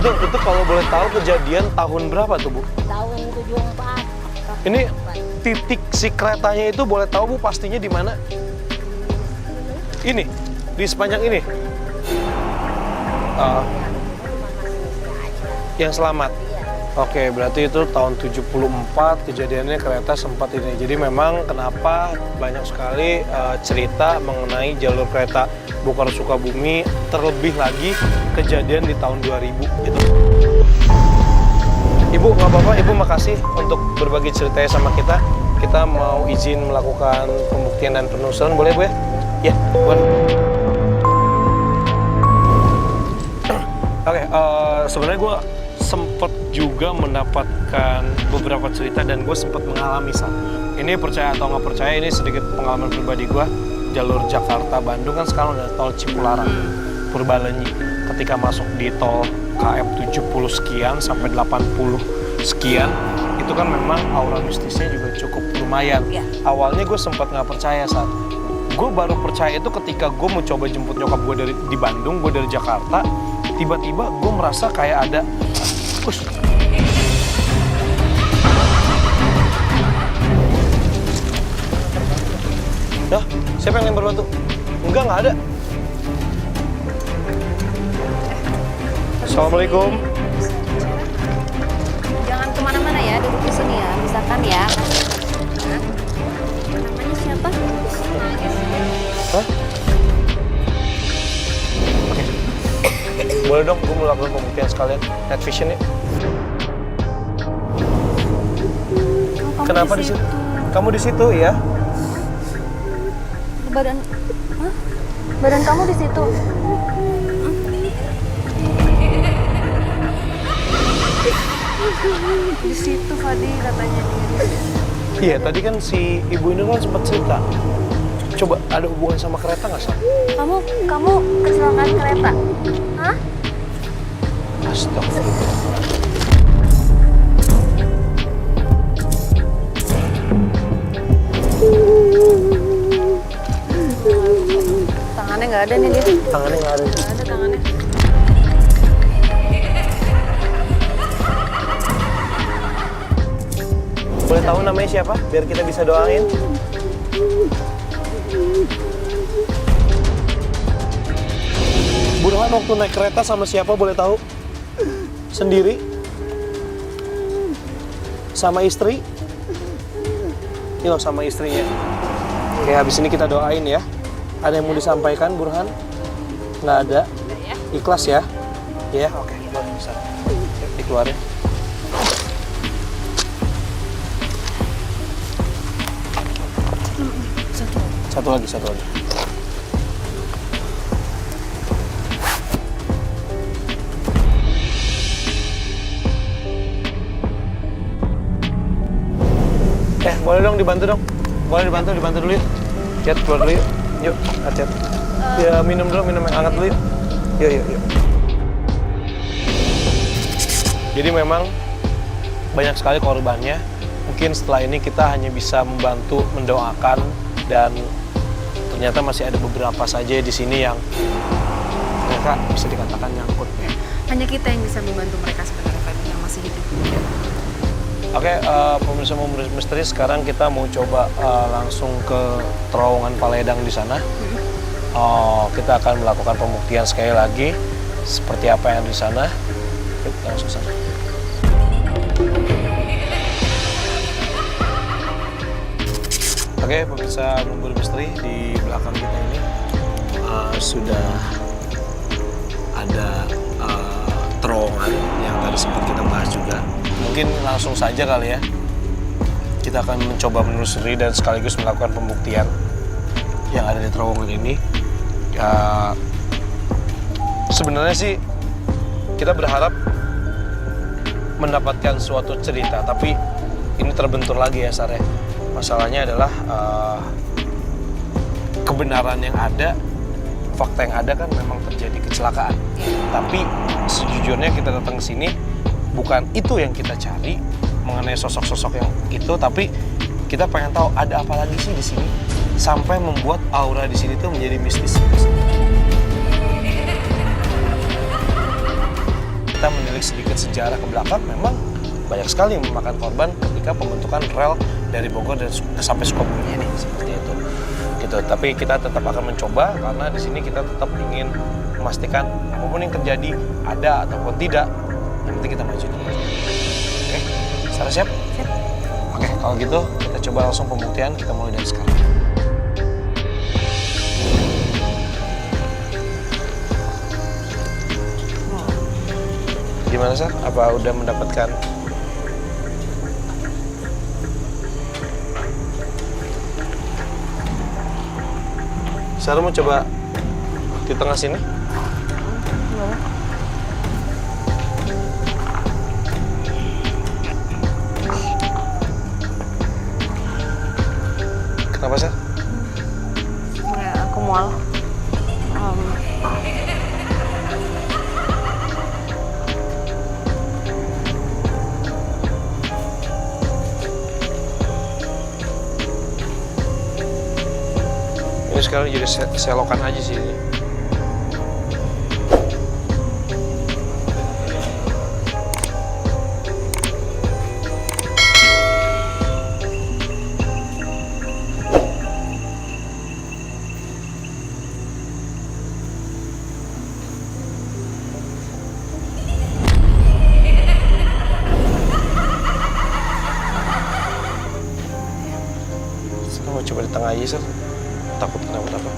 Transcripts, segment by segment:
Itu kalau boleh tahu kejadian tahun berapa tuh, Bu? Tahun 74. Ini titik si keretanya itu boleh tahu, Bu, pastinya di mana? Ini, di sepanjang ini. Yang selamat. Oke, berarti itu tahun 74 kejadiannya kereta sempat ini. Jadi memang kenapa banyak sekali cerita mengenai jalur kereta Bogor Sukabumi, terlebih lagi kejadian di tahun 2000 itu. Ibu, nggak apa-apa, Ibu makasih untuk berbagi ceritanya sama kita. Kita mau izin melakukan pembuktian dan penelusuran, boleh, Bu ya? Ya, boleh. Oke, sebenarnya gue sempet juga mendapatkan beberapa cerita dan gue sempat mengalami saat ini, percaya atau nggak percaya, ini sedikit pengalaman pribadi gue. Jalur Jakarta-Bandung kan sekarang udah tol Cipularang, Purbalenyi. Ketika masuk di tol KM 70 sekian sampai 80 sekian, itu kan memang aura mistisnya juga cukup lumayan. Ya. Awalnya gue sempat nggak percaya saat gue baru percaya itu ketika gue mau coba jemput nyokap gue di Bandung, gue dari Jakarta, tiba-tiba gue merasa kayak ada Dah, siapa yang lempar batu? Enggak ada. Assalamualaikum. Jangan kemana-mana ya, duduk di sini ya, misalkan ya. Namanya siapa? Hah? Oke. Boleh dong, gue mau lakukan pembuktian sekalian. Night vision ya. Kenapa di situ? Kamu di situ ya? Badan kamu di situ. Di situ Fadi katanya dia. Iya, tadi kan si ibu ini kan sempat cerita. Coba ada hubungan sama kereta nggak, Sal? Kamu kecelakaan kereta? Hah? Astagfirullah. Tangannya nggak ada nih dia. Tangannya nggak ada. Nggak ada tangannya. Boleh tahu namanya siapa? Biar kita bisa doain. Burhan waktu naik kereta sama siapa boleh tahu? Sendiri? Sama istri? Yo, sama istrinya. Oke, habis ini kita doain ya. Ada yang mau disampaikan, Burhan? Nggak ada? Ikhlas ya? Ya, oke. Boleh, bisa. Yuk, dikeluarin. Satu lagi. Boleh dong dibantu dong. Boleh dibantu dulu yuk. Cet, keluar dulu yuk. Yuk, Cet. Ya, minum yang hangat dulu yuk. Yuk. Jadi memang banyak sekali korbannya. Mungkin setelah ini kita hanya bisa membantu mendoakan, dan ternyata masih ada beberapa saja di sini yang mereka bisa dikatakan nyangkut. Hanya kita yang bisa membantu mereka sebenarnya, Fadi, yang masih hidup. Oke, pemirsa misteri, sekarang kita mau coba langsung ke terowongan Paledang di sana. Kita akan melakukan pembuktian sekali lagi seperti apa yang di sana. Yuk, langsung sana. Oke, pemirsa misteri, di belakang kita ini sudah ada terowongan yang tadi sempat kita bahas juga. Mungkin langsung saja kali ya, kita akan mencoba menelusuri dan sekaligus melakukan pembuktian yang ada di terowongan ini. Ya, sebenarnya sih kita berharap mendapatkan suatu cerita, tapi ini terbentur lagi ya, Sarah. Masalahnya adalah kebenaran yang ada, fakta yang ada kan memang terjadi kecelakaan. Tapi sejujurnya kita datang ke sini bukan itu yang kita cari mengenai sosok-sosok yang itu, tapi kita pengen tahu ada apa lagi sih di sini sampai membuat aura di sini tuh menjadi mistis. kita menilik sedikit sejarah ke belakang, memang banyak sekali yang memakan korban ketika pembentukan rel dari Bogor dan sampai Sukabumi ini, seperti itu. Gitu. Tapi kita tetap akan mencoba karena di sini kita tetap ingin memastikan apapun yang terjadi ada ataupun tidak, yang penting kita maju dulu. Oke, Sarah siap? Siap. Oke, kalau gitu kita coba langsung pembuktian, kita mulai dari sekarang. Gimana, Sar? Apa udah mendapatkan? Sarah mau coba di tengah sini? Kenapa, Sar? Ya, aku mual. Ini sekarang jadi selokan aja sih ini. Sekarang mau coba di tengah aja, Sar. Takut kenapa-napa.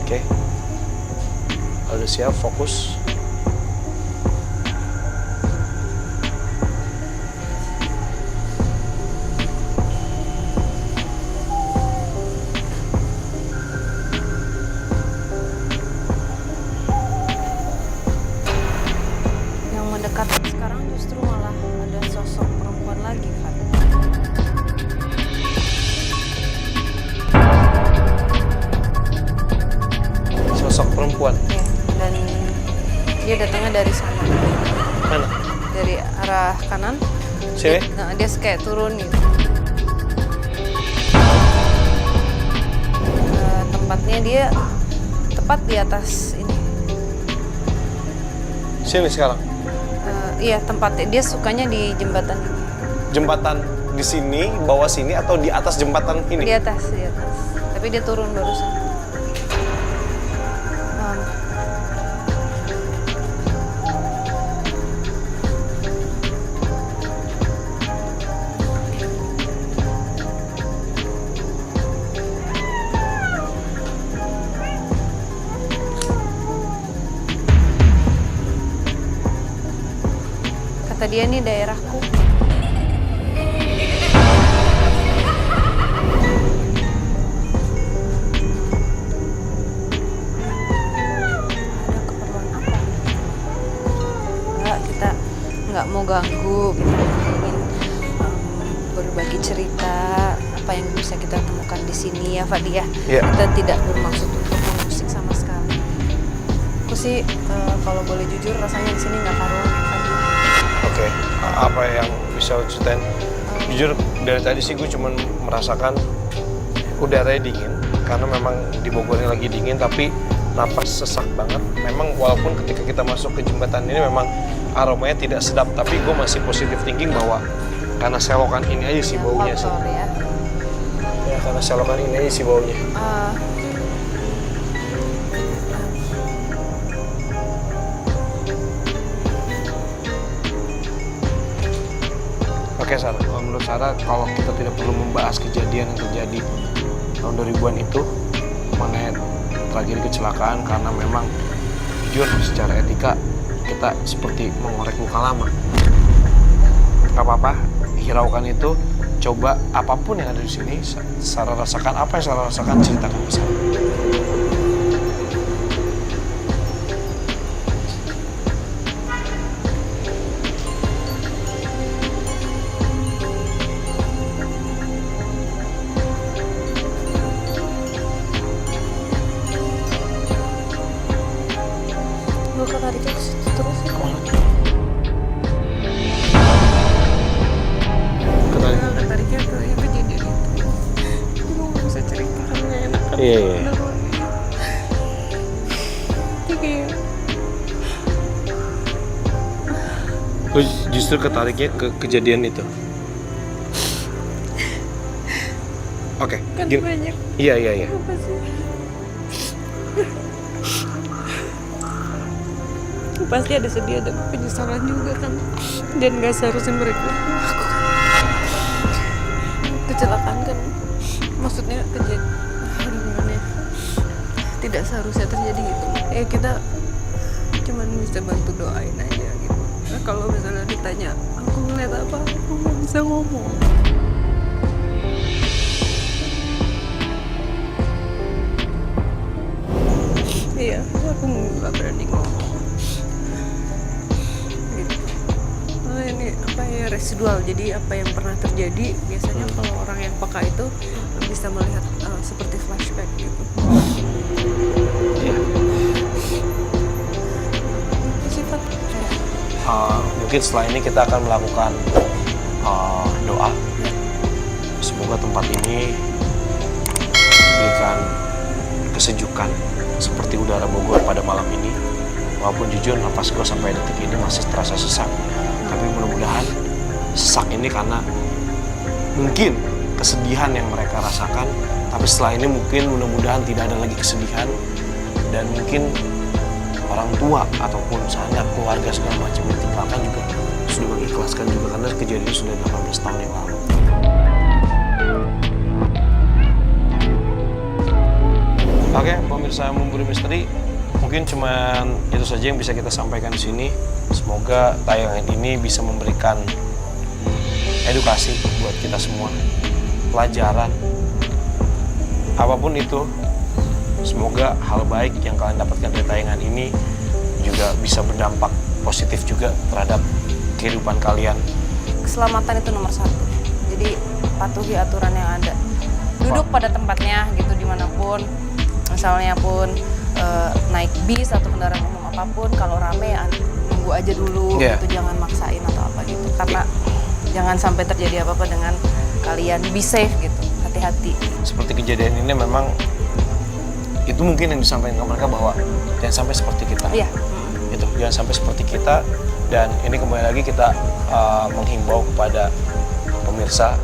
Oke. Kalau udah siap, fokus. Yang mendekat sekarang justru malah ada sosok perempuan lagi, Fat. Sosok perempuan. Ya, dan dia datangnya dari sana, Mana? dari arah kanan. Sini? Dia kayak turun gitu. Tempatnya dia tepat di atas ini. Sini sekarang. Iya, tempatnya dia sukanya di jembatan ini. Jembatan di sini, bawah sini, atau di atas jembatan ini? Di atas. Tapi dia turun barusan. Kata dia nih daerahku. Ada keperluan apa? Enggak, kita nggak mau ganggu. Kita ingin berbagi cerita apa yang bisa kita temukan di sini ya, Fadia. Iya. Kita tidak bermaksud untuk mengusik sama sekali. Aku sih kalau boleh jujur rasanya di sini nggak karuan ya, Fadia. Oke, apa yang bisa lo ceritain? Jujur, dari tadi sih gue cuma merasakan udaranya dingin. Karena memang di Bogor ini lagi dingin, tapi napas sesak banget. Memang walaupun ketika kita masuk ke jembatan ini memang aromanya tidak sedap. Tapi gue masih positive thinking bahwa karena selokan ini aja sih baunya sih. Kotor ya. Ya, karena selokan ini aja sih baunya. Oke, Sarah, kalau menurut Sarah, kalau kita tidak perlu membahas kejadian yang terjadi tahun 2000-an itu mengenai tragedi kecelakaan, karena memang jujur secara etika kita seperti mengorek luka lama. Gak apa-apa, hiraukan itu, coba apapun yang ada di sini, Sarah rasakan apa yang Sarah rasakan, ceritakan ke saya. Gue ketariknya ke situ terus ya. Ketariknya ke yang kejadian itu. Gue gak bisa cerita karena gak enak kan. Iya. Dia kayak Lu justru ketariknya ke kejadian itu. Oke, Kan gini. banyak Iya. apa sih? Pasti ada sedih, ada penyesalan juga kan. Dan gak seharusnya mereka melakukan kecelakaan kan. Maksudnya gimana ya? Tidak seharusnya terjadi gitu. Kita cuman bisa bantu doain aja gitu. Nah, kalau misalnya ditanya aku ngeliat apa, aku nggak bisa ngomong. Iya, aku nggak berani ngomong. Gitu. Nah, ini apa ya, residual. Jadi apa yang pernah terjadi biasanya kalau orang yang peka itu bisa melihat seperti flashback gitu. Iya. Sifat kayak Mungkin setelah ini kita akan melakukan doa. Semoga tempat ini memberikan kesejukan seperti udara Bogor pada malam ini. Walaupun jujur nafas gue sampai detik ini masih terasa sesak, tapi mudah-mudahan sesak ini karena mungkin kesedihan yang mereka rasakan. Tapi setelah ini mungkin mudah-mudahan tidak ada lagi kesedihan, dan mungkin orang tua ataupun sanak keluarga segala macam yang tinggalkan juga sudah mengikhlaskan juga, karena kejadian itu sudah 18 tahun yang lalu. Oke, pemirsa Memburu Misteri, mungkin cuman itu saja yang bisa kita sampaikan di sini. Semoga tayangan ini bisa memberikan edukasi buat kita semua, pelajaran, apapun itu. Semoga hal baik yang kalian dapatkan dari tayangan ini juga bisa berdampak positif juga terhadap kehidupan kalian. keselamatan itu nomor 1. Jadi patuhi aturan yang ada. Duduk pada tempatnya gitu dimanapun. Misalnya pun naik bis atau kendaraan umum apapun, kalau rame nunggu aja dulu, Yeah. gitu, jangan maksain atau apa gitu. Karena jangan sampai terjadi apa-apa dengan kalian. Be safe gitu, hati-hati. Seperti kejadian ini memang itu mungkin yang disampaikan ke mereka bahwa jangan sampai seperti kita. Iya. Itu jangan sampai seperti kita. Dan ini kembali lagi kita menghimbau kepada pemirsa,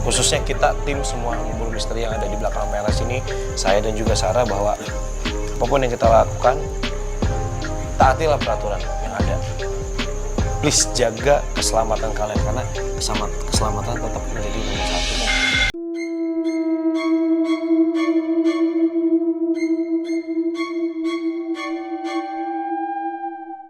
khususnya kita tim semua Memburu Misteri yang ada di belakang kamera sini, saya dan juga Sarah, bahwa apapun yang kita lakukan, taatilah peraturan yang ada. Please jaga keselamatan kalian, karena keselamatan tetap menjadi nomor 1.